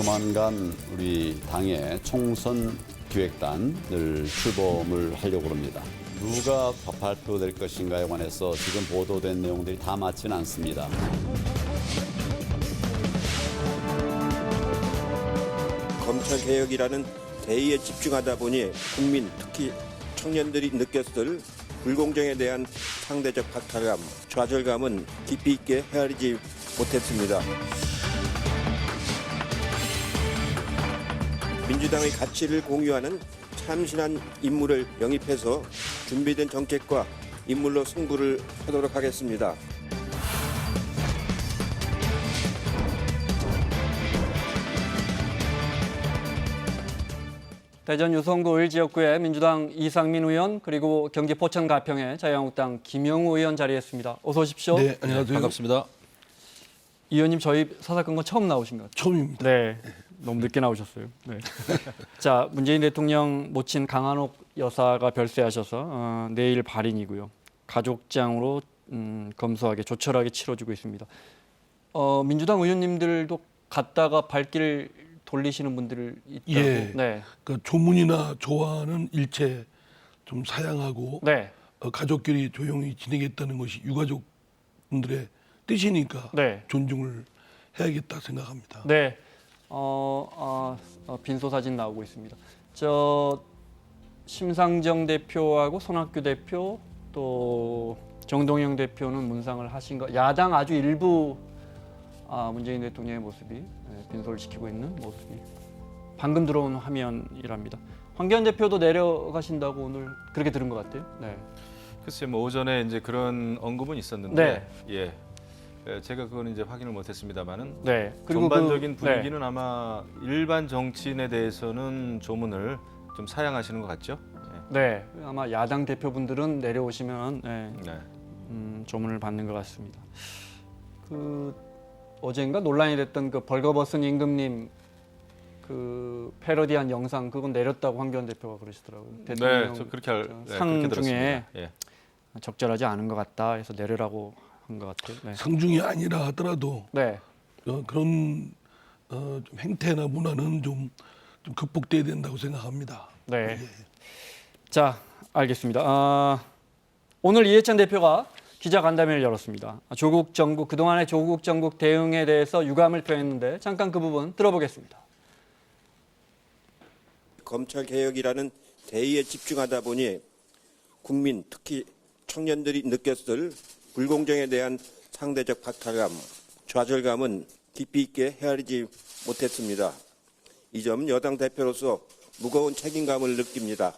조만간 우리 당의 총선 기획단을 출범을 하려고 합니다. 누가 발표될 것인가에 관해서 지금 보도된 내용들이 다 맞지는 않습니다. 검찰개혁이라는 대의에 집중하다 보니 국민, 특히 청년들이 느꼈을 불공정에 대한 상대적 박탈감, 좌절감은 깊이 있게 헤아리지 못했습니다. 민주당의 가치를 공유하는 참신한 인물을 영입해서 준비된 정책과 인물로 승부를 하도록 하겠습니다. 대전 유성구 1지역구의 민주당 이상민 의원 그리고 경기 포천 가평의 자유한국당 김영우 의원 자리했습니다. 어서 오십시오. 네, 안녕하세요. 반갑습니다. 이 의원님 저희 사사건건 처음 나오신 것 같아요. 처음입니다. 네, 너무 늦게 나오셨어요. 네. 자, 문재인 대통령 모친 강한옥 여사가 별세하셔서 내일 발인이고요. 가족장으로 검소하게 조촐하게 치러지고 있습니다. 민주당 의원님들도 갔다가 발길 돌리시는 분들 있다고. 예. 네. 그 조문이나 조화는 일체 좀 사양하고 네. 가족끼리 조용히 지내겠다는 것이 유가족분들의 뜻이니까 네. 존중을 해야겠다 생각합니다. 네. 빈소 사진 나오고 있습니다. 저 심상정 대표하고 손학규 대표 또 정동영 대표는 문상을 하신 거. 야당 아주 일부 문재인 대통령의 모습이 빈소를 지키고 있는 모습이 방금 들어온 화면이랍니다. 황교안 대표도 내려가신다고 오늘 그렇게 들은 것 같아요. 네. 글쎄 뭐 오전에 이제 그런 언급은 있었는데 네. 제가 그거는 이제 확인을 못했습니다만은 네. 전반적인 네. 분위기는 아마 일반 정치인에 대해서는 조문을 좀 사양하시는 것 같죠? 네. 아마 야당 대표분들은 내려오시면 네. 네. 조문을 받는 것 같습니다. 어젠가 논란이 됐던 그 벌거벗은 임금님 그 패러디한 영상 그건 내렸다고 황교안 대표가 그러시더라고요. 대통령 저 그렇게 상 그렇게 중에 들었습니다. 예. 적절하지 않은 것 같다 해서 내려라고 한 것 같아요. 네. 상중이 아니라 하더라도 네. 그런 좀 행태나 문화는 좀 극복돼야 된다고 생각합니다. 네. 자, 알겠습니다. 오늘 이해찬 대표가 기자간담회를 열었습니다. 조국 정국 그동안의 조국 정국 대응에 대해서 유감을 표했는데 잠깐 그 부분 들어보겠습니다. 검찰개혁이라는 대의에 집중하다 보니 국민, 특히 청년들이 느꼈을 불공정에 대한 상대적 박탈감, 좌절감은 깊이 있게 헤아리지 못했습니다. 이 점 여당 대표로서 무거운 책임감을 느낍니다.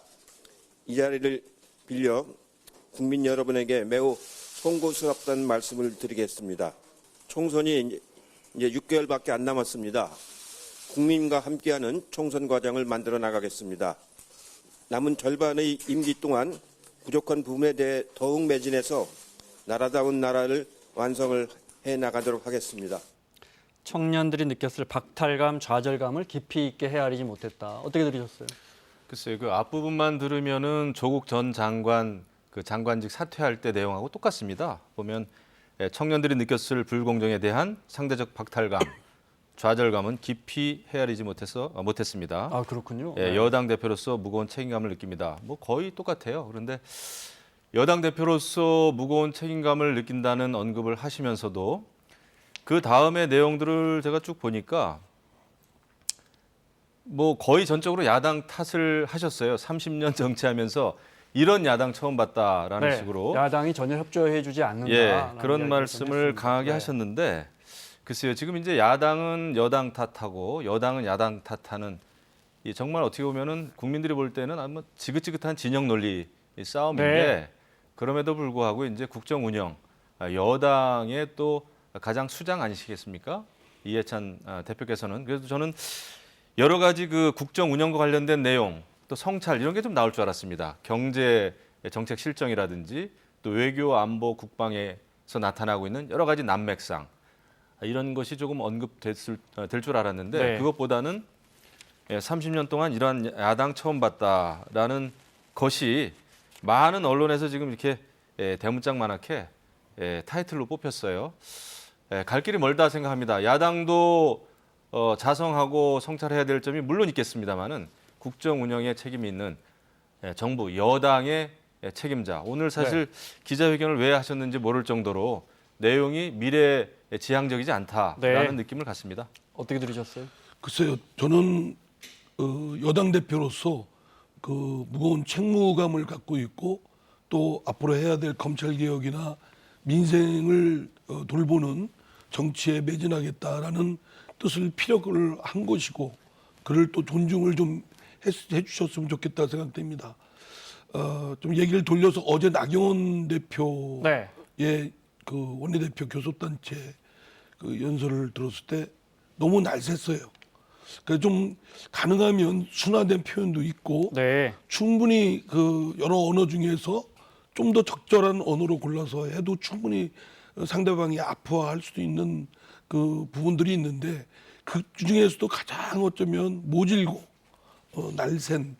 이 자리를 빌려 국민 여러분에게 매우 송구스럽다는 말씀을 드리겠습니다. 총선이 이제 6개월밖에 안 남았습니다. 국민과 함께하는 총선 과정을 만들어 나가겠습니다. 남은 절반의 임기 동안 부족한 부분에 대해 더욱 매진해서 나라다운 나라를 완성을 해 나가도록 하겠습니다. 청년들이 느꼈을 박탈감, 좌절감을 깊이 있게 헤아리지 못했다. 어떻게 들으셨어요? 글쎄요, 그 앞부분만 들으면은 조국 전 장관 그 장관직 사퇴할 때 내용하고 똑같습니다. 보면 청년들이 느꼈을 불공정에 대한 상대적 박탈감, 좌절감은 깊이 헤아리지 못했습니다. 아, 그렇군요. 여당 대표로서 무거운 책임감을 느낍니다. 뭐 거의 똑같아요. 그런데 여당 대표로서 무거운 책임감을 느낀다는 언급을 하시면서도 그 다음의 내용들을 제가 쭉 보니까 뭐 거의 전적으로 야당 탓을 하셨어요. 30년 정치하면서 이런 야당 처음 봤다라는 식으로 야당이 전혀 협조해주지 않는다. 그런 말씀을 강하게 네. 하셨는데 글쎄요. 지금 이제 야당은 여당 탓하고 여당은 야당 탓하는 이 정말 어떻게 보면은 국민들이 볼 때는 아마 지긋지긋한 진영 논리 싸움인데 네. 그럼에도 불구하고 이제 국정 운영 여당의 또 가장 수장 아니시겠습니까? 이해찬 대표께서는 그래서 저는 여러 가지 그 국정 운영과 관련된 내용 또 성찰 이런 게 좀 나올 줄 알았습니다. 경제 정책 실정이라든지 또 외교 안보 국방에서 나타나고 있는 여러 가지 난맥상 이런 것이 조금 언급될 줄 알았는데 네. 그것보다는 30년 동안 이러한 야당 처음 봤다라는 것이 많은 언론에서 지금 이렇게 대문짝만하게 타이틀로 뽑혔어요. 갈 길이 멀다 생각합니다. 야당도 자성하고 성찰해야 될 점이 물론 있겠습니다만은 국정 운영에 책임이 있는 정부 여당의 책임자. 오늘 사실 기자회견을 왜 하셨는지 모를 정도로 내용이 미래 지향적이지 않다라는 느낌을 갖습니다. 어떻게 들으셨어요? 글쎄요, 저는 여당 대표로서 그 무거운 책무감을 갖고 있고 또 앞으로 해야 될 검찰 개혁이나 민생을 돌보는 정치에 매진하겠다라는 뜻을 피력을 한 것이고 그를 또 존중을 좀 해주셨으면 좋겠다 생각됩니다. 좀 얘기를 돌려서 어제 나경원 대표의 네. 그 원내대표 교섭단체 그 연설을 들었을 때 너무 날샜어요. 그러니까 좀 가능하면 순화된 표현도 있고 네. 충분히 그 여러 언어 중에서 좀 더 적절한 언어로 골라서 해도 충분히 상대방이 아파할 수도 있는 그 부분들이 있는데 그 중에서도 가장 어쩌면 모질고 날쌘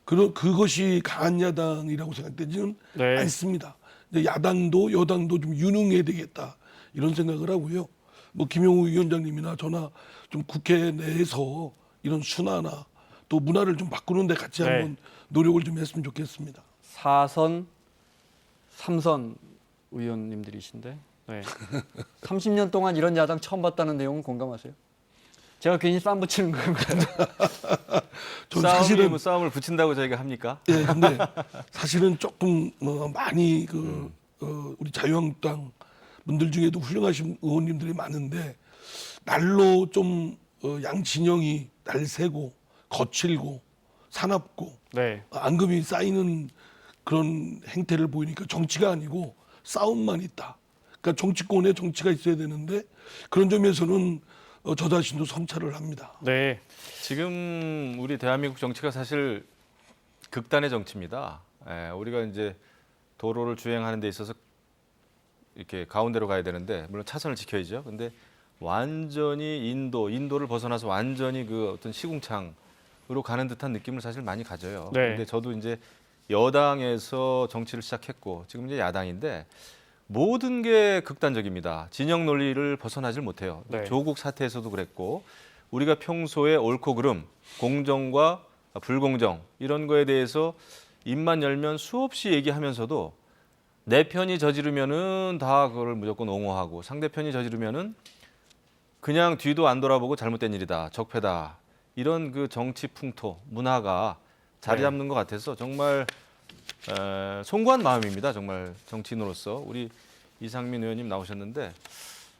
그것이 강한 야당이라고 생각되지는 네. 않습니다. 이제 야당도 여당도 좀 유능해야 되겠다 이런 생각을 하고요. 뭐 김영우 위원장님이나 저나 좀 국회 내에서 이런 순화나 또 문화를 좀 바꾸는데 같이 네. 한번 노력을 좀 했으면 좋겠습니다. 4선, 3선 의원님들이신데 30년 동안 이런 야당 처음 봤다는 내용은 공감하세요? 제가 괜히 싸움 붙이는 건가요? 저는 싸움이 사실은 뭐 싸움을 붙인다고 저희가 합니까? 예, 근데 사실은 조금 많이 우리 자유한국당 분들 중에도 훌륭하신 의원님들이 많은데 날로 좀 양진영이 날새고 거칠고 사납고 네. 앙금이 쌓이는 그런 행태를 보이니까 정치가 아니고 싸움만 있다. 그러니까 정치권에 정치가 있어야 되는데 그런 점에서는 저 자신도 성찰을 합니다. 네. 지금 우리 대한민국 정치가 사실 극단의 정치입니다. 우리가 이제 도로를 주행하는 데 있어서 이렇게 가운데로 가야 되는데 물론 차선을 지켜야죠. 근데 완전히 인도를 벗어나서 완전히 그 어떤 시궁창으로 가는 듯한 느낌을 사실 많이 가져요. 네. 근데 저도 이제 여당에서 정치를 시작했고 지금 이제 야당인데 모든 게 극단적입니다. 진영 논리를 벗어나질 못해요. 네. 조국 사태에서도 그랬고 우리가 평소에 옳고 그름, 공정과 불공정 이런 거에 대해서 입만 열면 수없이 얘기하면서도 내 편이 저지르면은 다 그걸 무조건 옹호하고 상대편이 저지르면은 그냥 뒤도 안 돌아보고 잘못된 일이다, 적폐다 이런 그 정치 풍토 문화가 자리 잡는 것 같아서 정말 송구한 마음입니다. 정말 정치인으로서 우리 이상민 의원님 나오셨는데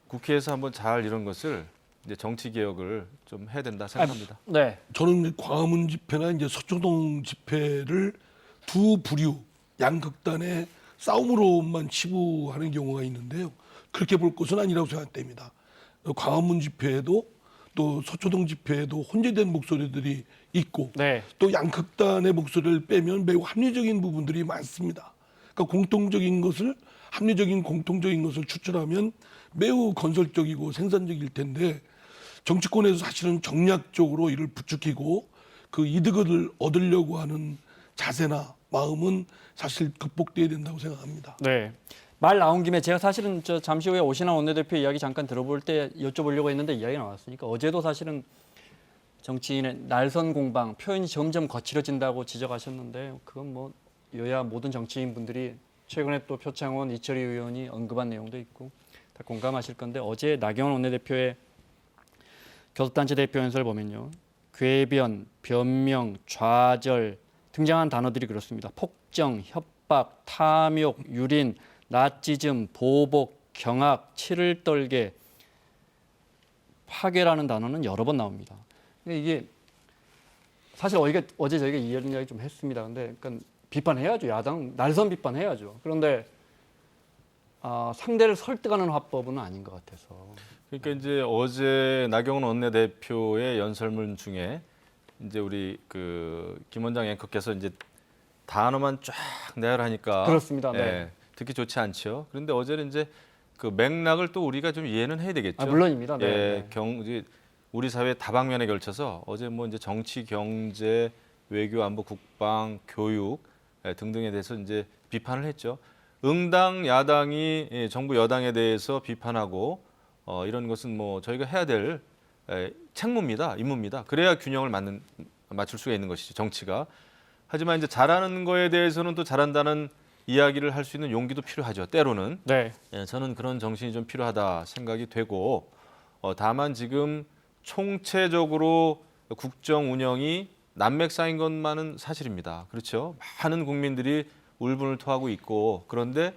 국회에서 한번 잘 이런 것을 이제 정치 개혁을 좀 해야 된다 생각합니다. 네. 저는 광화문 집회나 이제 서초동 집회를 두 부류 양극단의 싸움으로만 치부하는 경우가 있는데요. 그렇게 볼 것은 아니라고 생각됩니다. 광화문 집회에도 또 서초동 집회에도 혼재된 목소리들이 있고 네. 또 양극단의 목소리를 빼면 매우 합리적인 부분들이 많습니다. 그러니까 공통적인 것을 합리적인 공통적인 것을 추출하면 매우 건설적이고 생산적일 텐데 정치권에서 사실은 정략적으로 이를 부추기고 그 이득을 얻으려고 하는 자세나 마음은 사실 극복돼야 된다고 생각합니다. 네. 말 나온 김에 제가 사실은 잠시 후에 오신환 원내대표 이야기 잠깐 들어볼 때 여쭤보려고 했는데 이야기 나왔으니까 어제도 사실은 정치인의 날선 공방 표현이 점점 거칠어진다고 지적하셨는데 그건 뭐 여야 모든 정치인 분들이 최근에 또 표창원, 이철희 의원이 언급한 내용도 있고 다 공감하실 건데 어제 나경원 원내대표의 교섭단체 대표 연설을 보면요. 궤변, 변명, 좌절 등장한 단어들이 그렇습니다. 폭정, 협박, 탐욕, 유린, 나치즘, 보복, 경악, 치를 떨게, 파괴라는 단어는 여러 번 나옵니다. 근데 이게 사실 어제 저희가 이런 이야기 좀 했습니다. 근데 그러니까 비판해야죠. 야당 날선 비판해야죠. 그런데 상대를 설득하는 화법은 아닌 것 같아서. 그러니까 이제 어제 나경원 원내대표의 연설문 중에 이제 우리 그 김 원장 앵커께서 이제 단어만 쫙 나열하니까 그렇습니다. 네. 듣기 좋지 않죠. 그런데 어제는 이제 그 맥락을 또 우리가 좀 이해는 해야 되겠죠. 물론입니다. 네. 이제 우리 사회 다방면에 걸쳐서 어제 뭐 이제 정치, 경제, 외교, 안보, 국방, 교육 등등에 대해서 이제 비판을 했죠. 응당 야당이 정부 여당에 대해서 비판하고 이런 것은 뭐 저희가 해야 될 책무입니다, 임무입니다. 그래야 균형을 맞출 수가 있는 것이죠, 정치가. 하지만 이제 잘하는 거에 대해서는 또 잘한다는 이야기를 할 수 있는 용기도 필요하죠. 때로는. 네. 저는 그런 정신이 좀 필요하다 생각이 되고, 다만 지금 총체적으로 국정 운영이 난맥 쌓인 것만은 사실입니다. 그렇죠? 많은 국민들이 울분을 토하고 있고, 그런데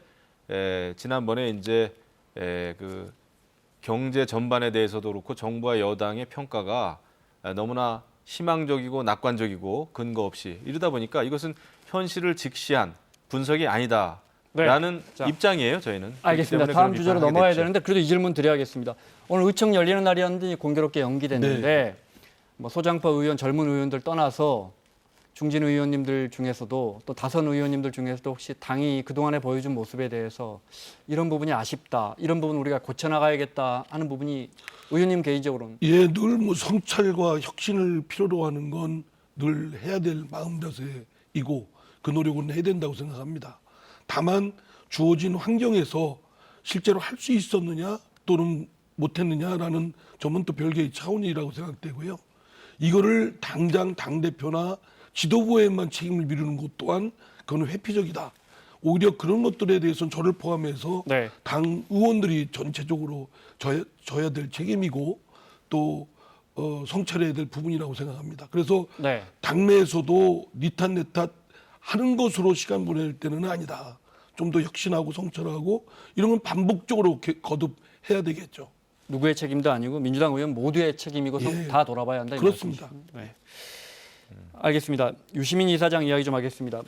지난번에 이제 그 경제 전반에 대해서도 그렇고 정부와 여당의 평가가 너무나 희망적이고 낙관적이고 근거 없이 이러다 보니까 이것은 현실을 직시한 분석이 아니다라는 자, 입장이에요, 저희는. 알겠습니다. 그렇기 때문에 다음 그런 주제로 비판을 하게 넘어가야 됐죠. 되는데 그래도 이 질문 드려야겠습니다. 오늘 의총 열리는 날이었는데 공교롭게 연기됐는데 뭐 소장파 의원, 젊은 의원들 떠나서 중진 의원님들 중에서도 또 다선 의원님들 중에서도 혹시 당이 그동안에 보여준 모습에 대해서 이런 부분이 아쉽다, 이런 부분 우리가 고쳐나가야겠다 하는 부분이 의원님 개인적으로는 예, 늘 뭐 성찰과 혁신을 필요로 하는 건 늘 해야 될 마음 자세이고 그 노력은 해야 된다고 생각합니다. 다만 주어진 환경에서 실제로 할 수 있었느냐 또는 못했느냐라는 점은 또 별개의 차원이라고 생각되고요. 이거를 당장 당대표나 지도부에만 책임을 미루는 것 또한 그건 회피적이다. 오히려 그런 것들에 대해서는 저를 포함해서 네. 당 의원들이 전체적으로 져야 될 책임이고 또 성찰해야 될 부분이라고 생각합니다. 그래서 네. 당내에서도 니 탓 내 탓 하는 것으로 시간 보낼 때는 아니다. 좀 더 혁신하고 성찰하고 이런 건 반복적으로 거듭해야 되겠죠. 누구의 책임도 아니고 민주당 의원 모두의 책임이고 예. 다 돌아봐야 한다. 이 그렇습니다. 말씀이시죠? 네. 알겠습니다. 유시민 이사장 이야기 좀 하겠습니다.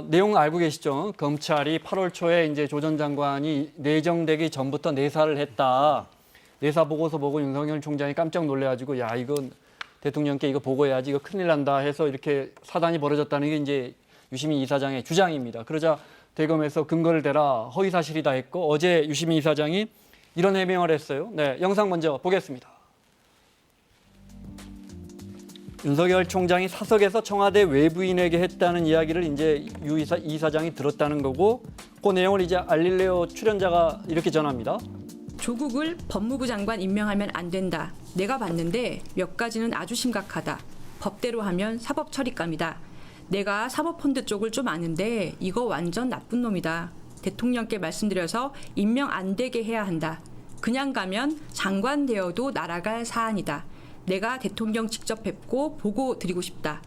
내용 알고 계시죠? 검찰이 8월 초에 이제 조 전 장관이 내정되기 전부터 내사를 했다. 내사 보고서 보고 윤석열 총장이 깜짝 놀래가지고 야 이건 대통령께 이거 보고해야지 이거 큰일 난다 해서 이렇게 사단이 벌어졌다는 게 이제 유시민 이사장의 주장입니다. 그러자 대검에서 근거를 대라 허위 사실이다 했고 어제 유시민 이사장이 이런 해명을 했어요. 네, 영상 먼저 보겠습니다. 윤석열 총장이 사석에서 청와대 외부인에게 했다는 이야기를 이제 유 이사장이 들었다는 거고 그 내용을 이제 알릴레오 출연자가 이렇게 전합니다. 조국을 법무부 장관 임명하면 안 된다. 내가 봤는데 몇 가지는 아주 심각하다. 법대로 하면 사법 처리감이다. 내가 사법펀드 쪽을 좀 아는데 이거 완전 나쁜 놈이다. 대통령께 말씀드려서 임명 안 되게 해야 한다. 그냥 가면 장관 되어도 날아갈 사안이다. 내가 대통령 직접 뵙고 보고 드리고 싶다.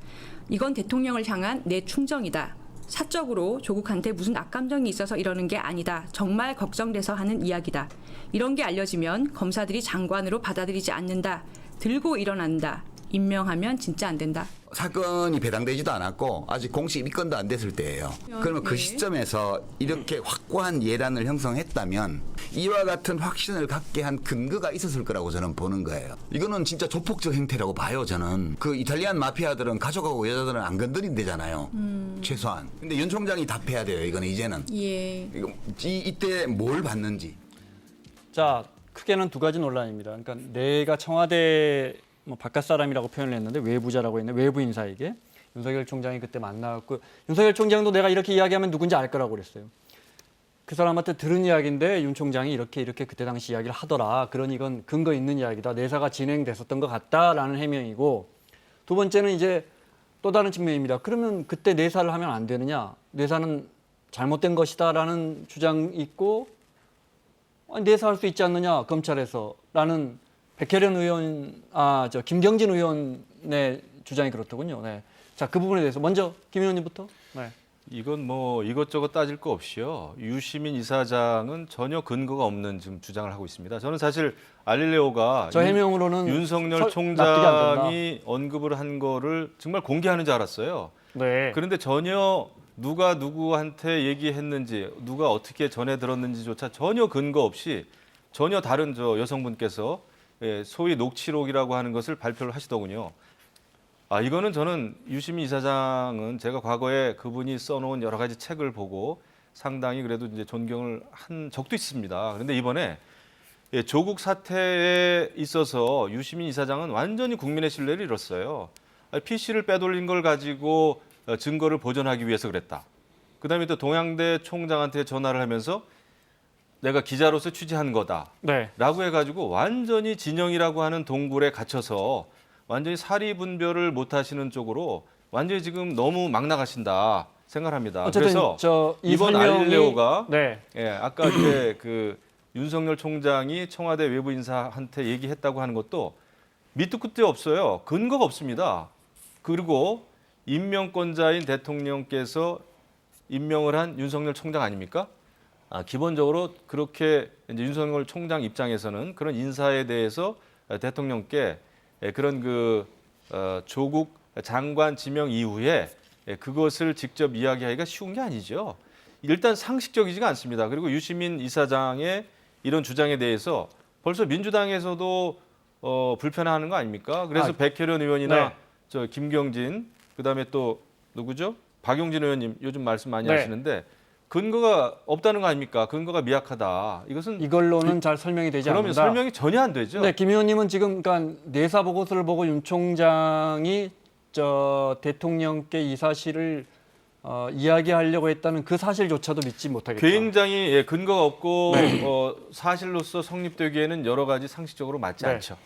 이건 대통령을 향한 내 충정이다. 사적으로 조국한테 무슨 악감정이 있어서 이러는 게 아니다. 정말 걱정돼서 하는 이야기다. 이런 게 알려지면 검사들이 장관으로 받아들이지 않는다. 들고 일어난다. 임명하면 진짜 안 된다. 사건이 배당되지도 않았고 아직 공식 입건도 안 됐을 때예요. 그러면 그 시점에서 이렇게 확고한 예단을 형성했다면 이와 같은 확신을 갖게 한 근거가 있었을 거라고 저는 보는 거예요. 이거는 진짜 조폭적 행태라고 봐요. 저는 그 이탈리안 마피아들은 가족하고 여자들은 안 건드린대잖아요. 최소한. 근데 윤 총장이 답해야 돼요. 이거는 이제는. 예. 이때 뭘 봤는지. 자, 크게는 두 가지 논란입니다. 그러니까 내가 청와대 뭐 바깥 사람이라고 표현을 했는데 외부자라고 했는데 외부 인사에게 윤석열 총장이 그때 만나갖고 윤석열 총장도 내가 이렇게 이야기하면 누군지 알 거라고 그랬어요. 그 사람한테 들은 이야기인데 윤 총장이 이렇게 그때 당시 이야기를 하더라. 그러니 이건 근거 있는 이야기다. 내사가 진행됐었던 것 같다라는 해명이고 두 번째는 이제 또 다른 측면입니다. 그러면 그때 내사를 하면 안 되느냐? 내사는 잘못된 것이다라는 주장이 있고 아니, 내사할 수 있지 않느냐 검찰에서라는 백혜련 의원, 김경진 의원의 주장이 그렇더군요. 네. 자, 그 부분에 대해서 먼저 김 의원님부터. 네. 이건 뭐 이것저것 따질 거 없이요. 유시민 이사장은 전혀 근거가 없는 지금 주장을 하고 있습니다. 저는 사실 알릴레오가 저 해명으로는 윤석열 납득이 안 총장이 언급을 한 거를 정말 공개하는 줄 알았어요. 네. 그런데 전혀 누가 누구한테 얘기했는지 누가 어떻게 전해 들었는지조차 전혀 근거 없이 전혀 다른 저 여성분께서 소위 녹취록이라고 하는 것을 발표를 하시더군요. 이거는 저는 유시민 이사장은 제가 과거에 그분이 써놓은 여러 가지 책을 보고 상당히 그래도 이제 존경을 한 적도 있습니다. 그런데 이번에 조국 사태에 있어서 유시민 이사장은 완전히 국민의 신뢰를 잃었어요. PC를 빼돌린 걸 가지고 증거를 보존하기 위해서 그랬다. 그다음에 또 동양대 총장한테 전화를 하면서 내가 기자로서 취재한 거다. 네. 라고 해가지고 완전히 진영이라고 하는 동굴에 갇혀서 완전히 사리분별을 못하시는 쪽으로 완전히 지금 너무 막 나가신다 생각합니다. 어쨌든 그래서 이 이번 설명이- 알릴레오가 네. 예, 아까 이제 그 윤석열 총장이 청와대 외부 인사한테 얘기했다고 하는 것도 밑도 끝도 없어요. 근거가 없습니다. 그리고 임명권자인 대통령께서 임명을 한 윤석열 총장 아닙니까? 기본적으로 그렇게 이제 윤석열 총장 입장에서는 그런 인사에 대해서 대통령께 그런 조국 장관 지명 이후에 그것을 직접 이야기하기가 쉬운 게 아니죠. 일단 상식적이지가 않습니다. 그리고 유시민 이사장의 이런 주장에 대해서 벌써 민주당에서도 불편해하는 거 아닙니까? 그래서 백혜련 의원이나 네. 저 김경진 그다음에 또 누구죠? 박용진 의원님 요즘 말씀 많이 네. 하시는데 근거가 없다는 거 아닙니까? 근거가 미약하다. 이것은 이걸로는 잘 설명이 되지 그러면 않는다. 설명이 전혀 안 되죠. 네, 김 의원님은 지금 그러니까 내사 보고서를 보고 윤 총장이 대통령께 이 사실을 이야기하려고 했다는 그 사실조차도 믿지 못하겠다. 굉장히 근거가 없고 사실로서 성립되기에는 여러 가지 상식적으로 맞지 네. 않죠.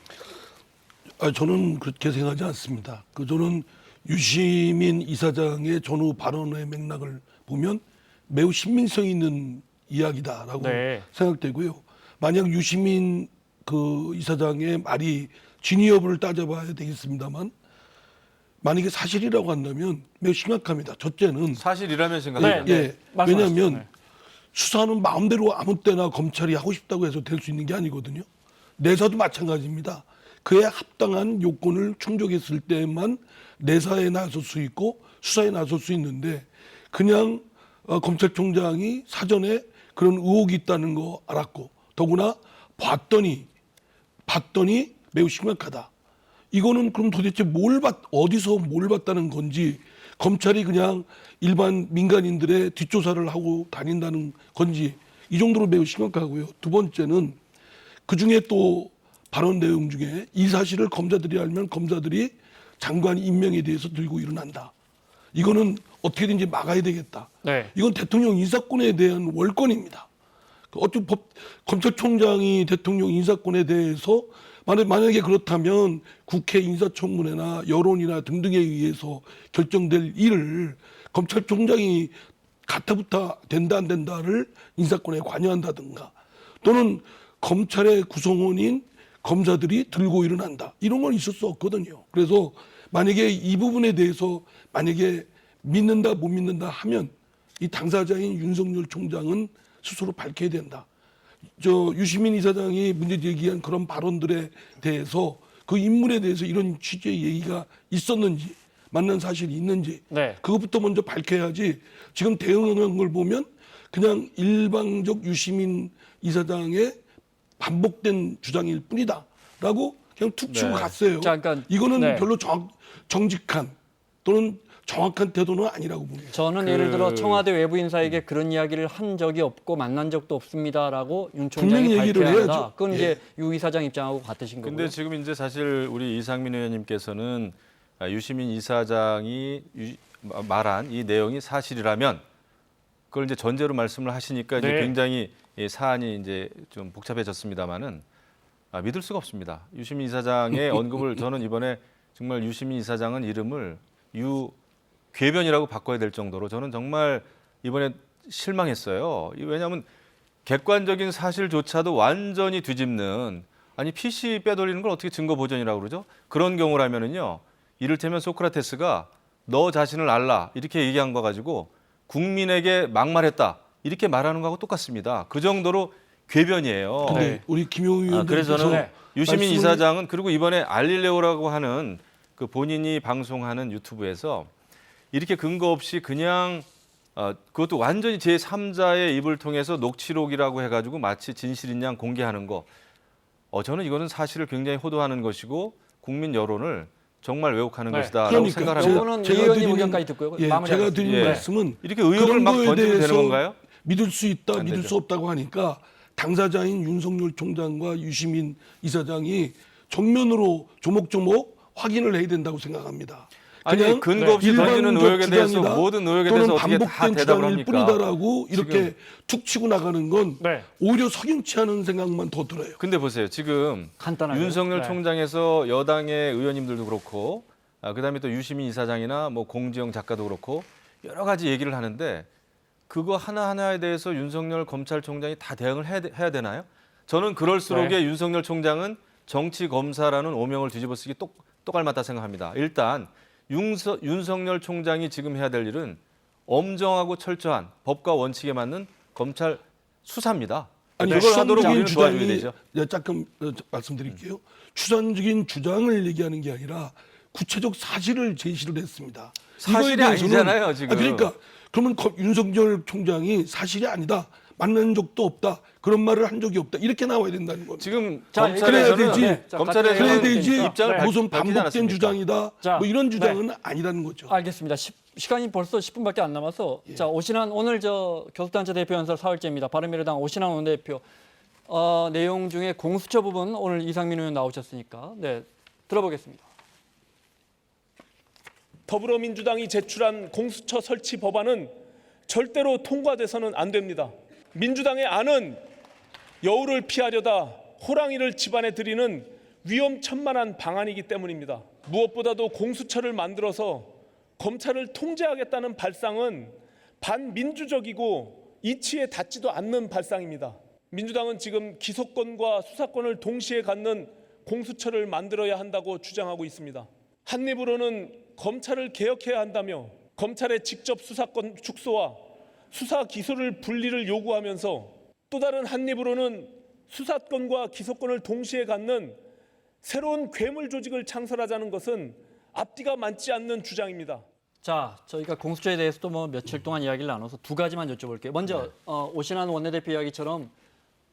저는 그렇게 생각하지 않습니다. 저는 유시민 이사장의 전후 발언의 맥락을 보면 매우 신빙성 있는 이야기다라고 네. 생각되고요. 만약 유시민 그 이사장의 말이 진위 여부를 따져봐야 되겠습니다만 만약에 사실이라고 한다면 매우 심각합니다. 첫째는 사실이라면 생각합니다. 네. 예, 말씀하시죠. 왜냐하면 네. 수사는 마음대로 아무 때나 검찰이 하고 싶다고 해서 될 수 있는 게 아니거든요. 내사도 마찬가지입니다. 그에 합당한 요건을 충족했을 때만 내사에 나설 수 있고 수사에 나설 수 있는데 그냥 검찰총장이 사전에 그런 의혹이 있다는 거 알았고 더구나 봤더니 매우 심각하다. 이거는 그럼 도대체 어디서 뭘 봤다는 건지 검찰이 그냥 일반 민간인들의 뒷조사를 하고 다닌다는 건지 이 정도로 매우 심각하고요. 두 번째는 그중에 또 발언 내용 중에 이 사실을 검사들이 알면 검사들이 장관 임명에 대해서 들고 일어난다. 이거는 어떻게든지 막아야 되겠다. 네. 이건 대통령 인사권에 대한 월권입니다. 검찰총장이 대통령 인사권에 대해서 만약에 그렇다면 국회 인사청문회나 여론이나 등등에 의해서 결정될 일을 검찰총장이 가타부타 된다 안 된다를 인사권에 관여한다든가 또는 검찰의 구성원인 검사들이 들고 일어난다. 이런 건 있을 수 없거든요. 그래서 만약에 이 부분에 대해서 만약에 믿는다 못 믿는다 하면 이 당사자인 윤석열 총장은 스스로 밝혀야 된다. 유시민 이사장이 문제 제기한 그런 발언들에 대해서 그 인물에 대해서 이런 취지의 얘기가 있었는지 맞는 사실이 있는지 네. 그것부터 먼저 밝혀야지 지금 대응한 걸 보면 그냥 일방적 유시민 이사장의 반복된 주장일 뿐이다라고 그냥 툭 치고 네. 갔어요. 자, 그러니까, 이거는 네. 별로 정직한 또는 정확한 태도는 아니라고 봅니다. 저는 예를 들어 청와대 외부 인사에게 그런 이야기를 한 적이 없고 만난 적도 없습니다라고 윤 총장이 분명히 얘기를 밝혀야 한다. 해야죠. 그건 예. 이제 유 이사장 입장하고 같으신 거고요. 근데 지금 이제 사실 우리 이상민 의원님께서는 유시민 이사장이 말한 이 내용이 사실이라면 그걸 이제 전제로 말씀을 하시니까 이제 네. 굉장히 사안이 이제 좀 복잡해졌습니다만은 믿을 수가 없습니다. 유시민 이사장의 언급을 저는 이번에 정말 유시민 이사장은 이름을 유괴변이라고 바꿔야 될 정도로 저는 정말 이번에 실망했어요. 왜냐하면 객관적인 사실조차도 완전히 뒤집는 아니 PC 빼돌리는 걸 어떻게 증거 보전이라고 그러죠? 그런 경우라면은요. 이를테면 소크라테스가 너 자신을 알라 이렇게 얘기한 거 가지고 국민에게 막말했다 이렇게 말하는 거하고 똑같습니다. 그 정도로 궤변이에요. 근데 우리 김용희 의원님께서 그래서 저는 유시민 말씀을- 이사장은 그리고 이번에 알릴레오라고 하는 그 본인이 방송하는 유튜브에서 이렇게 근거 없이 그냥 그것도 완전히 제3자의 입을 통해서 녹취록이라고 해가지고 마치 진실인 양 공개하는 거. 저는 이거는 사실을 굉장히 호도하는 것이고 국민 여론을 정말 왜곡하는 네. 것이다라고 그러니까 생각합니다. 요거는 이 의원님 의견까지 듣고요. 제가 마무리하겠습니다. 드리는 예. 말씀은 이렇게 의혹을 그런 막 거에 던지면 되는 대해서 건가요? 믿을 수 있다, 안 믿을 되죠. 수 없다고 하니까 당사자인 윤석열 총장과 유시민 이사장이 정면으로 조목조목 확인을 해야 된다고 생각합니다. 아니 그냥 근거 없이 던지는 일반적 의혹에 대해서 주장이다 모든 의혹에 또는 대해서 어떻게 다 반복된 대답을 주장일 합니까? 뿐이다라고 이렇게 지금. 툭 치고 나가는 건 네. 오히려 석연치 않은 생각만 더 들어요. 근데 보세요. 지금 간단하게. 윤석열 네. 총장에서 여당의 의원님들도 그렇고 그다음에 또 유시민 이사장이나 뭐 공지영 작가도 그렇고 여러 가지 얘기를 하는데 그거 하나하나에 대해서 윤석열 검찰총장이 다 대응을 해야 되나요? 저는 그럴수록에 윤석열 총장은 정치 검사라는 오명을 뒤집어쓰기 똑알맞다 생각합니다. 일단 윤석열 총장이 지금 해야 될 일은 엄정하고 철저한 법과 원칙에 맞는 검찰 수사입니다. 아니, 그걸 하도록 추상적인 우리는 도와줘야 주장이 되죠. 잠깐 말씀드릴게요. 추상적인 주장을 얘기하는 게 아니라 구체적 사실을 제시를 했습니다. 사실이 이거에 대해서는- 아니잖아요, 지금. 그러니까 그러면 윤석열 총장이 사실이 아니다. 만난 적도 없다. 그런 말을 한 적이 없다. 이렇게 나와야 된다는 겁니다. 지금 자, 검찰에서는 그래야 되지. 자, 그래야 검찰에서는 되지. 입장을 무슨 밝히지 반복된 않았습니까? 주장이다. 자, 뭐 이런 주장은 아니라는 거죠. 알겠습니다. 시간이 벌써 10분밖에 안 남아서 자 오신환 오늘 저 교섭단체 대표 연설 4월째입니다. 바른미래당 오신환 원내대표 내용 중에 공수처 부분 오늘 이상민 의원 나오셨으니까 네 들어보겠습니다. 더불어민주당이 제출한 공수처 설치 법안은 절대로 통과돼서는 안 됩니다. 민주당의 안은 여우를 피하려다 호랑이를 집안에 들이는 위험천만한 방안이기 때문입니다. 무엇보다도 공수처를 만들어서 검찰을 통제하겠다는 발상은 반민주적이고 이치에 닿지도 않는 발상입니다. 민주당은 지금 기소권과 수사권을 동시에 갖는 공수처를 만들어야 한다고 주장하고 있습니다. 한 입으로는 검찰을 개혁해야 한다며 검찰의 직접 수사권 축소와 수사 기소를 분리를 요구하면서 또 다른 한 입으로는 수사권과 기소권을 동시에 갖는 새로운 괴물 조직을 창설하자는 것은 앞뒤가 맞지 않는 주장입니다. 자, 저희가 공수처에 대해서도 뭐 며칠 동안 이야기를 나눠서 두 가지만 여쭤볼게요. 먼저 오신환 원내대표 이야기처럼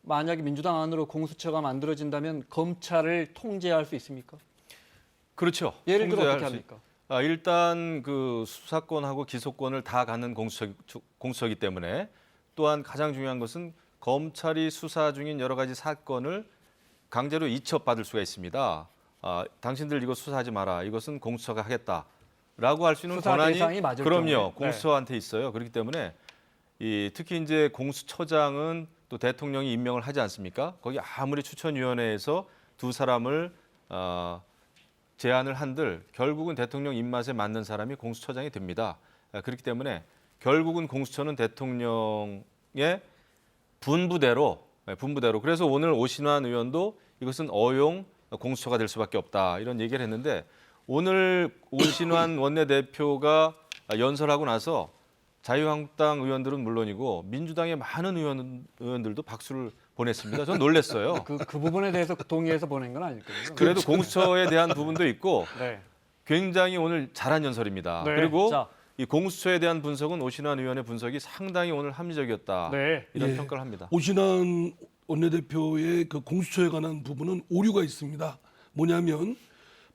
만약에 민주당 안으로 공수처가 만들어진다면 검찰을 통제할 수 있습니까? 그렇죠. 예를 들어 통제할 어떻게 수 합니까? 일단 그 수사권하고 기소권을 다 갖는 공수처이기 때문에 또한 가장 중요한 것은 검찰이 수사 중인 여러 가지 사건을 강제로 이첩받을 수가 있습니다. 당신들 이거 수사하지 마라. 이것은 공수처가 하겠다라고 할 수 있는 수사 권한이 대상이 맞을 그럼요. 경우에. 공수처한테 있어요. 그렇기 때문에 특히 이제 공수처장은 또 대통령이 임명을 하지 않습니까? 거기 아무리 추천위원회에서 두 사람을 제안을 한들 결국은 대통령 입맛에 맞는 사람이 공수처장이 됩니다. 그렇기 때문에 결국은 공수처는 대통령의 분부대로 그래서 오늘 오신환 의원도 이것은 어용 공수처가 될 수밖에 없다 이런 얘기를 했는데 오늘 오신환 원내대표가 연설하고 나서 자유한국당 의원들은 물론이고 민주당의 많은 의원들도 박수를 보냈습니다. 전 놀랐어요. 그 부분에 대해서 동의해서 보낸 건 아닐 거예요. 그래도 공수처에 대한 부분도 있고 네. 굉장히 오늘 잘한 연설입니다. 네. 그리고 자. 이 공수처에 대한 분석은 오신환 의원의 분석이 상당히 오늘 합리적이었다. 네. 이런 예. 평가를 합니다. 오신환 원내대표의 그 공수처에 관한 부분은 오류가 있습니다. 뭐냐면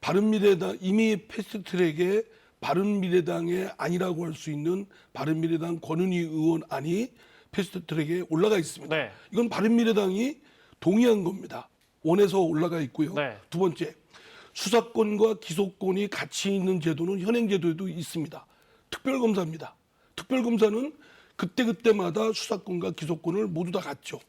바른미래당 이미 패스트트랙에 바른미래당의 아니라고 할 수 있는 바른미래당 권은희 의원 안이 패스트트랙에 올라가 있습니다. 네. 이건 바른미래당이 동의한 겁니다. 원에서 올라가 있고요. 네. 두 번째, 수사권과 기소권이 같이 있는 제도는 현행제도에도 있습니다. 특별검사입니다. 특별검사는 그때그때마다 수사권과 기소권을 모두 다 갖죠.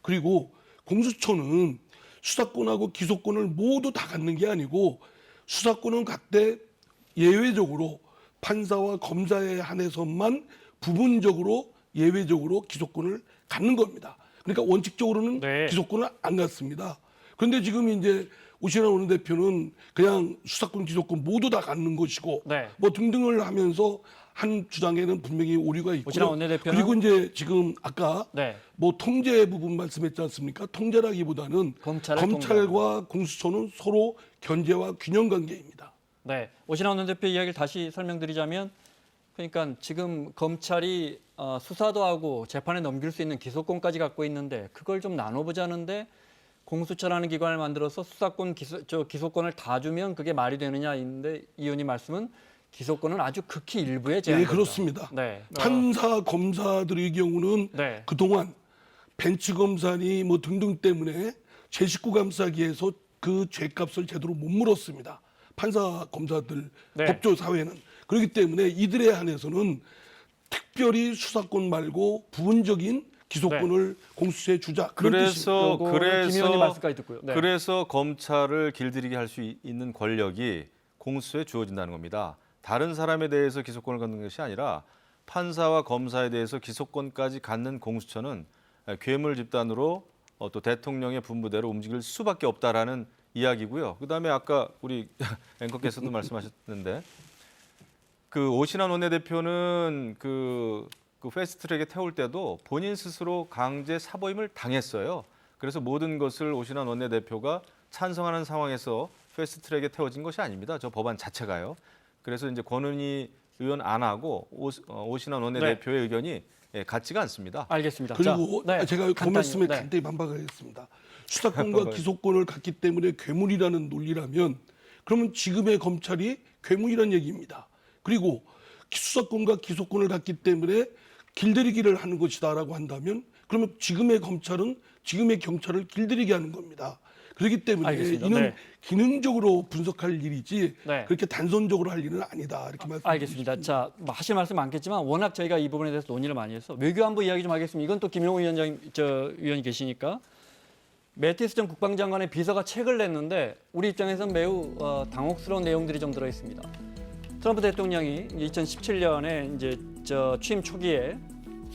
그리고 공수처는 수사권하고 기소권을 모두 다 갖는 게 아니고 수사권은 갖되 예외적으로 판사와 검사에 한해서만 부분적으로 예외적으로 기소권을 갖는 겁니다. 그러니까 원칙적으로는 네. 기소권을 안 갖습니다. 그런데 지금 이제 오신환 원내대표는 그냥 수사권, 기소권 모두 다 갖는 것이고 네. 뭐 등등을 하면서 한 주장에는 분명히 오류가 있고요. 오신환 원내대표는 그리고 이제 지금 아까 네. 뭐 통제 부분 말씀했지 않습니까? 통제라기보다는 검찰을 검찰과 공수처는 서로 견제와 균형 관계입니다. 네, 오신환 원내대표 이야기를 다시 설명드리자면, 그러니까 지금 검찰이 수사도 하고 재판에 넘길 수 있는 기소권까지 갖고 있는데 그걸 좀 나눠보자는데 공수처라는 기관을 만들어서 수사권, 기소권을 다 주면 그게 말이 되느냐인데 이 의원님 말씀은 기소권은 아주 극히 일부에 제한된다. 네, 그렇습니다. 네, 판사, 검사들의 경우는 네. 그동안 벤치 검사니 뭐 등등 때문에 제19 감사기에서 그 죄값을 제대로 못 물었습니다. 판사 검사들 네. 법조 사회는 그렇기 때문에 이들에 한해서는 특별히 수사권 말고 부분적인 기소권을 공수처에 주자. 그런 그래서 요거는 김 의원님 말씀까지 듣고요. 네. 그래서 검찰을 길들이게 할 수 있는 권력이 공수처에 주어진다는 겁니다. 다른 사람에 대해서 기소권을 갖는 것이 아니라 판사와 검사에 대해서 기소권까지 갖는 공수처는 괴물 집단으로 또 대통령의 분부대로 움직일 수밖에 없다라는 이야기고요. 그다음에 아까 우리 앵커께서도 말씀하셨는데 그 오신환 원내대표는 그 패스트트랙에 태울 때도 본인 스스로 강제 사보임을 당했어요. 그래서 모든 것을 오신환 원내대표가 찬성하는 상황에서 패스트트랙에 태워진 것이 아닙니다. 저 법안 자체가요. 그래서 이제 권은희 의원 안 하고 오신환 원내대표의 의견이 같지가 않습니다. 알겠습니다. 그리고 자, 네, 제가 그 간단히, 말씀에 네. 간단히 반박하겠습니다. 수사권과 기소권을 갖기 때문에 괴물이라는 논리라면 그러면 지금의 검찰이 괴물이라는 얘기입니다. 그리고 수사권과 기소권을 갖기 때문에 길들이기를 하는 것이다라고 한다면 그러면 지금의 검찰은 지금의 경찰을 길들이게 하는 겁니다. 그렇기 때문에 알겠습니다. 이는 네. 기능적으로 분석할 일이지 네. 그렇게 단선적으로 할 일은 아니다. 이렇게 말씀드립니다. 알겠습니다. 자, 뭐 하실 말씀 많겠지만 워낙 저희가 이 부분에 대해서 논의를 많이 해서 외교안보 이야기 좀 하겠습니다. 이건 또 김용우 위원이 계시니까 매티스 전 국방장관의 비서가 책을 냈는데 우리 입장에서는 매우 당혹스러운 내용들이 좀 들어 있습니다. 트럼프 대통령이 2017년에 이제 취임 초기에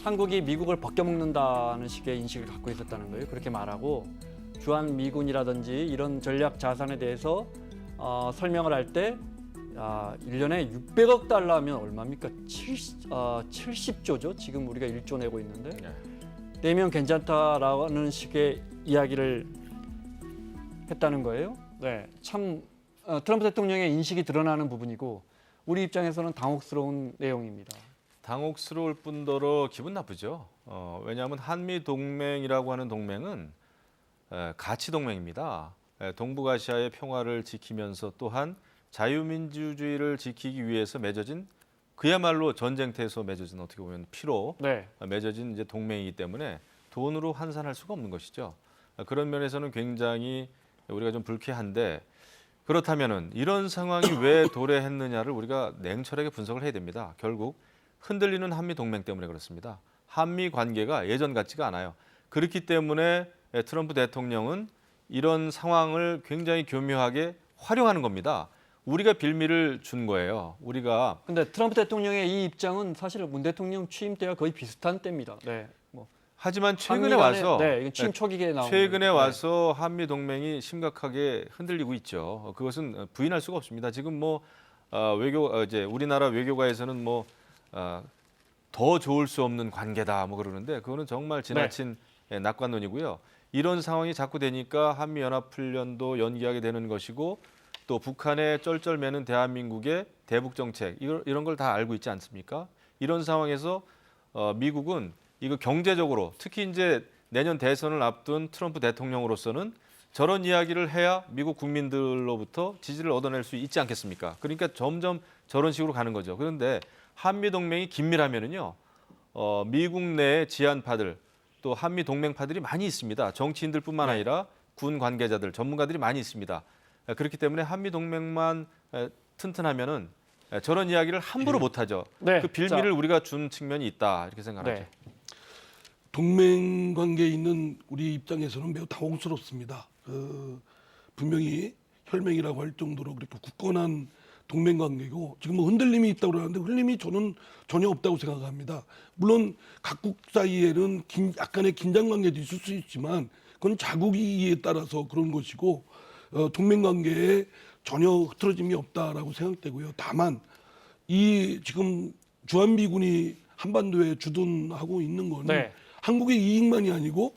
한국이 미국을 벗겨먹는다는 식의 인식을 갖고 있었다는 거예요. 그렇게 말하고 주한 미군이라든지 이런 전략 자산에 대해서 설명을 할 때 1년에 600억 달러면 얼마입니까? 70조죠. 지금 우리가 1조 내고 있는데 내면 괜찮다라는 식의 이야기를 했다는 거예요. 네, 참 트럼프 대통령의 인식이 드러나는 부분이고 우리 입장에서는 당혹스러운 내용입니다. 당혹스러울 뿐더러 기분 나쁘죠. 왜냐하면 한미 동맹이라고 하는 동맹은 가치 동맹입니다. 동북아시아의 평화를 지키면서 또한 자유민주주의를 지키기 위해서 맺어진 그야말로 전쟁터에서 맺어진 어떻게 보면 피로 네. 맺어진 이제 동맹이기 때문에 돈으로 환산할 수가 없는 것이죠. 그런 면에서는 굉장히 우리가 좀 불쾌한데 그렇다면은 이런 상황이 왜 도래했느냐를 우리가 냉철하게 분석을 해야 됩니다. 결국 흔들리는 한미 동맹 때문에 그렇습니다. 한미 관계가 예전 같지가 않아요. 그렇기 때문에 트럼프 대통령은 이런 상황을 굉장히 교묘하게 활용하는 겁니다. 우리가 빌미를 준 거예요. 우리가 근데 트럼프 대통령의 이 입장은 사실 문 대통령 취임 때와 거의 비슷한 때입니다. 네. 뭐 하지만 최근에 한미 간에, 와서 네, 이건 취임 초기에 나온 최근에 거예요. 와서 한미 동맹이 심각하게 흔들리고 있죠. 그것은 부인할 수가 없습니다. 지금 뭐 이제 우리나라 외교가에서는 뭐 더 좋을 수 없는 관계다 뭐 그러는데 그거는 정말 지나친 낙관론이고요. 이런 상황이 자꾸 되니까 한미 연합훈련도 연기하게 되는 것이고 또 북한의 쩔쩔매는 대한민국의 대북 정책 이런 걸 다 알고 있지 않습니까? 이런 상황에서 미국은 이거 경제적으로 특히 이제 내년 대선을 앞둔 트럼프 대통령으로서는 저런 이야기를 해야 미국 국민들로부터 지지를 얻어낼 수 있지 않겠습니까? 그러니까 점점 저런 식으로 가는 거죠. 그런데 한미 동맹이 긴밀하면은요, 미국 내 지안파들 또 한미 동맹파들이 많이 있습니다. 정치인들뿐만 아니라 군 관계자들, 전문가들이 많이 있습니다. 그렇기 때문에 한미 동맹만 튼튼하면은 저런 이야기를 함부로 못하죠. 네. 그 빌미를 우리가 준 측면이 있다 이렇게 생각하죠. 네. 동맹 관계에 있는 우리 입장에서는 매우 당혹스럽습니다. 분명히 혈맹이라고 할 정도로 그렇게 굳건한 동맹 관계고 지금 뭐 흔들림이 있다고 그러는데 흔들림이 저는 전혀 없다고 생각합니다. 물론 각국 사이에는 약간의 긴장 관계도 있을 수 있지만 그건 자국 이익에 따라서 그런 것이고 동맹 관계에 전혀 흐트러짐이 없다라고 생각되고요. 다만 이 지금 주한미군이 한반도에 주둔하고 있는 거는 네. 한국의 이익만이 아니고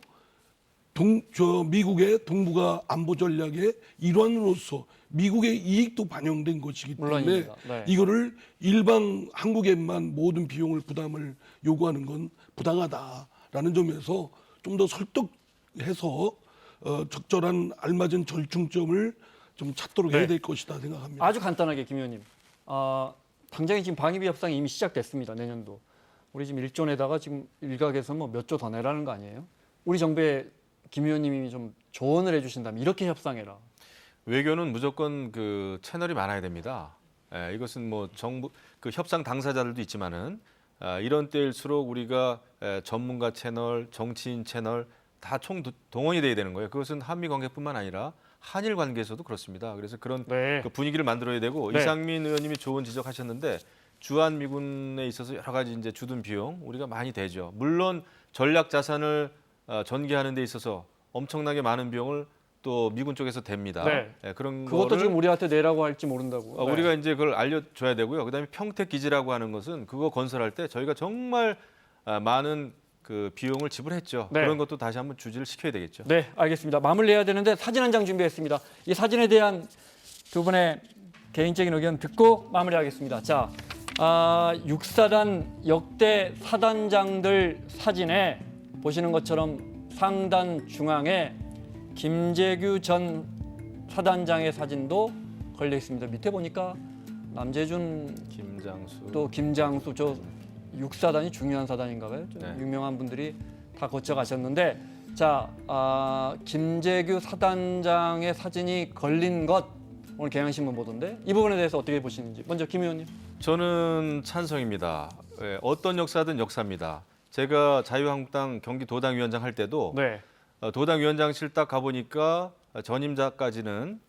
미국의 동북아 안보 전략의 일환으로서 미국의 이익도 반영된 것이기 때문에 물론입니다. 네. 이거를 일방 한국에만 모든 비용을 부담을 요구하는 건 부당하다라는 점에서 좀 더 설득해서 적절한 알맞은 절충점을 좀 찾도록 해야 될 것이다 생각합니다. 아주 간단하게 김 의원님. 당장에 지금 방위비 협상이 이미 시작됐습니다. 내년도. 우리 지금 1조 내다가 지금 일각에서 뭐 몇 조 더 내라는 거 아니에요? 우리 정부에 김 의원님이 좀 조언을 해주신다면 이렇게 협상해라. 외교는 무조건 그 채널이 많아야 됩니다. 이것은 뭐 정부 그 협상 당사자들도 있지만은 이런 때일수록 우리가 전문가 채널, 정치인 채널 다 동원이 돼야 되는 거예요. 그것은 한미 관계뿐만 아니라 한일 관계에서도 그렇습니다. 그래서 그런 네. 그 분위기를 만들어야 되고 네. 이상민 의원님이 좋은 지적하셨는데 주한 미군에 있어서 여러 가지 이제 주둔 비용 우리가 많이 되죠. 물론 전략 자산을 전개하는 데 있어서 엄청나게 많은 비용을 또 미군 쪽에서 댑니다. 네. 그런 그것도 거를 지금 우리한테 내라고 할지 모른다고. 네. 우리가 이제 그걸 알려줘야 되고요. 그다음에 평택 기지라고 하는 것은 그거 건설할 때 저희가 정말 많은 그 비용을 지불했죠. 네. 그런 것도 다시 한번 주지를 시켜야 되겠죠. 네, 알겠습니다. 마무리해야 되는데 사진 한 장 준비했습니다. 이 사진에 대한 두 분의 개인적인 의견 듣고 마무리하겠습니다. 자, 6사단 역대 사단장들 사진에 보시는 것처럼 상단 중앙에 김재규 전 사단장의 사진도 걸려 있습니다. 밑에 보니까 남재준 김장수 또 김장수 저 6사단이 중요한 사단인가 봐요. 좀 네. 유명한 분들이 다 거쳐가셨는데 자, 김재규 사단장의 사진이 걸린 것 오늘 경향신문 보던데 이 부분에 대해서 어떻게 보시는지 먼저 김 의원님. 저는 찬성입니다. 어떤 역사든 역사입니다. 제가 자유한국당 경기도당위원장 할 때도 네. 도당위원장실 딱 가보니까 전임자까지는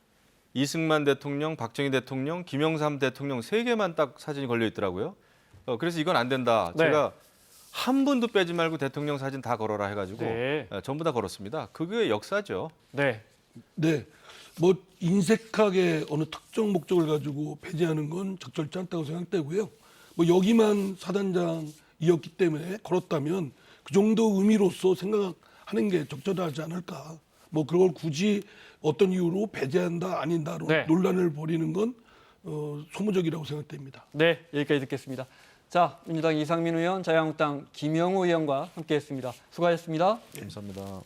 이승만 대통령, 박정희 대통령, 김영삼 대통령 3개만 딱 사진이 걸려 있더라고요. 그래서 이건 안 된다. 네. 제가 한 분도 빼지 말고 대통령 사진 다 걸어라 해가지고 네. 전부 다 걸었습니다. 그게 역사죠. 네. 네, 뭐 인색하게 어느 특정 목적을 가지고 배제하는 건 적절치 않다고 생각되고요. 뭐 여기만 사단장이었기 때문에 걸었다면 그 정도 의미로서 생각하는 게 적절하지 않을까. 뭐 그걸 굳이 어떤 이유로 배제한다 아닌다로 네. 논란을 벌이는 건 소모적이라고 생각됩니다. 네, 여기까지 듣겠습니다. 자, 민주당 이상민 의원, 자유한국당 김영우 의원과 함께했습니다. 수고하셨습니다. 감사합니다.